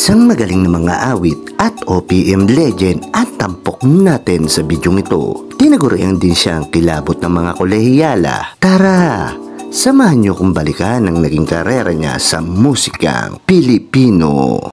Isang magaling na mga awit at OPM legend at tampok natin sa bidyong ito. Tinagurian din siyang kilabot ng mga kolehiyala. Tara, samahan niyo kong balikan ang naging karera niya sa musikang Pilipino.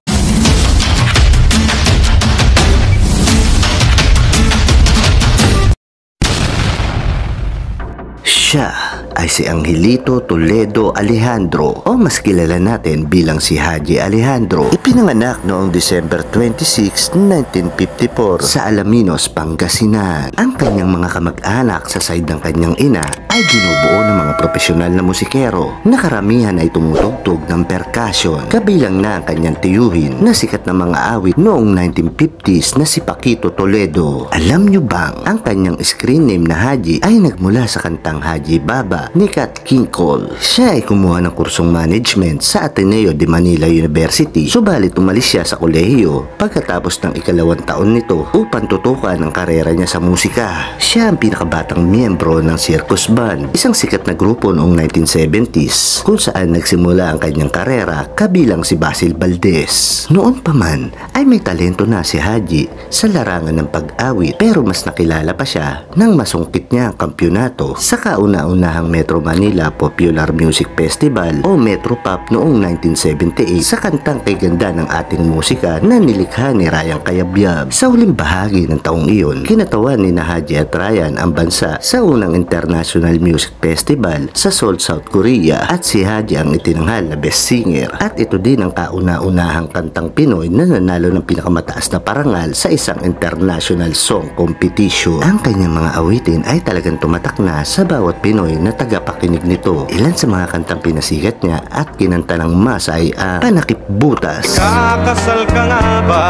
Siya ay si Angelito Toledo Alejandro o mas kilala natin bilang si Haji Alejandro. Ipinanganak noong December 26, 1954 sa Alaminos, Pangasinan. Ang kanyang mga kamag-anak sa side ng kanyang ina ay binubuo ng mga profesional na musikero na karamihan ay tumutugtog ng percussion. Kabilang na ang kanyang tiyuhin na sikat na mga awit noong 1950s na si Paquito Toledo. Alam nyo bang ang kanyang screen name na Haji ay nagmula sa kantang Haji Baba ni Kat King Cole. Siya ay kumuha ng kursong management sa Ateneo de Manila University, subalit umalis siya sa kolehiyo pagkatapos ng ikalawang taon nito upang tutukan ang karera niya sa musika. Siya ang pinakabatang miyembro ng Circus Band, isang sikat na grupo noong 1970s kung saan nagsimula ang kanyang karera kabilang si Basil Valdez. Noon pa man ay may talento na si Haji sa larangan ng pag-awit, pero mas nakilala pa siya nang masungkit niya ang kampyonato sa kauna-unahang Metro Manila Popular Music Festival o Metro Pop noong 1978 sa kantang Kay Ganda ng Ating Musika na nilikha ni Ryan Cayabyab. Sa huling bahagi ng taong iyon, kinatawan ni Haji at Ryan ang bansa sa unang International Music Festival sa Seoul, South Korea, at si Haji ang itinanghal na Best Singer. At ito din ang kauna-unahang kantang Pinoy na nanalo ng pinakamataas na parangal sa isang international song competition. Ang kanyang mga awitin ay talagang tumatak na sa bawat Pinoy na tagapakinig nito. Ilan sa mga kantang pinasikat niya at kinanta ng masa ay Panakip Butas, Kakasal ka nga ba?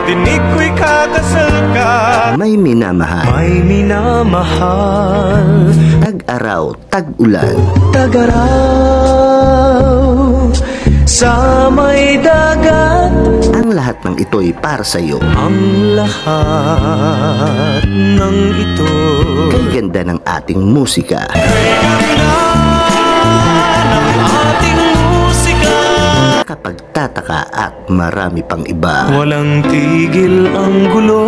Dinig ko'y kakasal ka. May Minamahal, May minamahal. Tag-araw, Tag-ulan, Tag-araw sa may dagat. ang lahat ng ito'y para sa iyo. Ang lahat ng ito Kay ganda ng ating musika. ating musika. Nakapagtataka at marami pang iba. Walang tigil ang gulo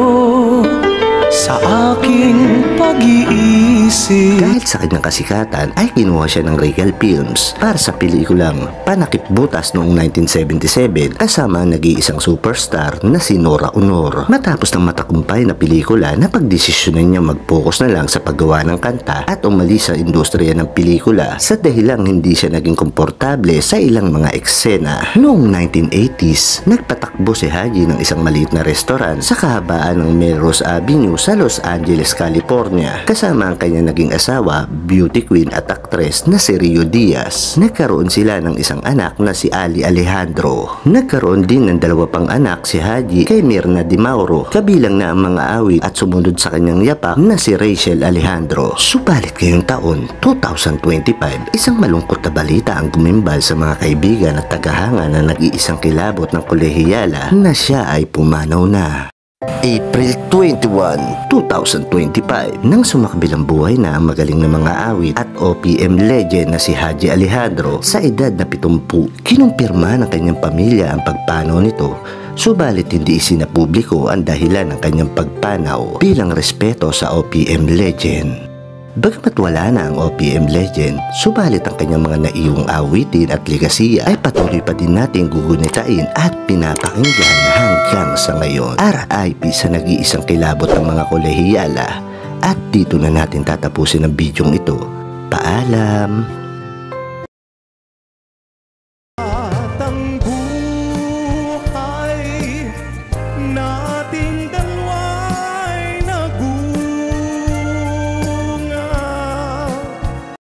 sa aking pag-iisip. Kahit sa kanyang kasikatan ay kinuha siya ng Regal Films para sa pelikulang Panakip Butas noong 1977 kasama ang nag-iisang superstar na si Nora Honor. Matapos ng matagumpay na pelikula, napagdesisyonan niya mag-focus na lang sa paggawa ng kanta at umalis sa industriya ng pelikula sa dahilang hindi siya naging komportable sa ilang mga eksena. Noong 1980s, nagpatakbo si Haji ng isang maliit na restaurant sa kahabaan ng Melrose Avenue sa Los Angeles, California, kasama ang kanyang naging asawa, beauty queen at actress na si Rio Diaz. Nagkaroon sila ng isang anak na si Ali Alejandro. Nagkaroon din ng dalawa pang anak si Haji kay Mirna Di Mauro, kabilang na ang mga awit at sumunod sa kanyang yapak na si Rachel Alejandro. Subalit ngayong taon, 2025, isang malungkot na balita ang gumimbal sa mga kaibigan at tagahanga na nag-iisang kilabot ng kolehiyala na siya ay pumanaw na. April 21, 2025, nang sumakbilang buhay na ang magaling na mga awit at OPM legend na si Haji Alejandro sa edad na 70. Kinumpirma ng kanyang pamilya ang pagpanaw nito, subalit hindi isinapubliko ang dahilan ng kanyang pagpanaw bilang respeto sa OPM legend. Bagamat wala na ang OPM legend, subalit ang kanyang mga naiwang awitin at legasiya ay patuloy pa din nating gugunitain at pinapakinggan hanggang sa ngayon. RIP sa nag-iisang kilabot ng mga kolehiyala. At dito na natin tatapusin ang bidyong ito. Paalam!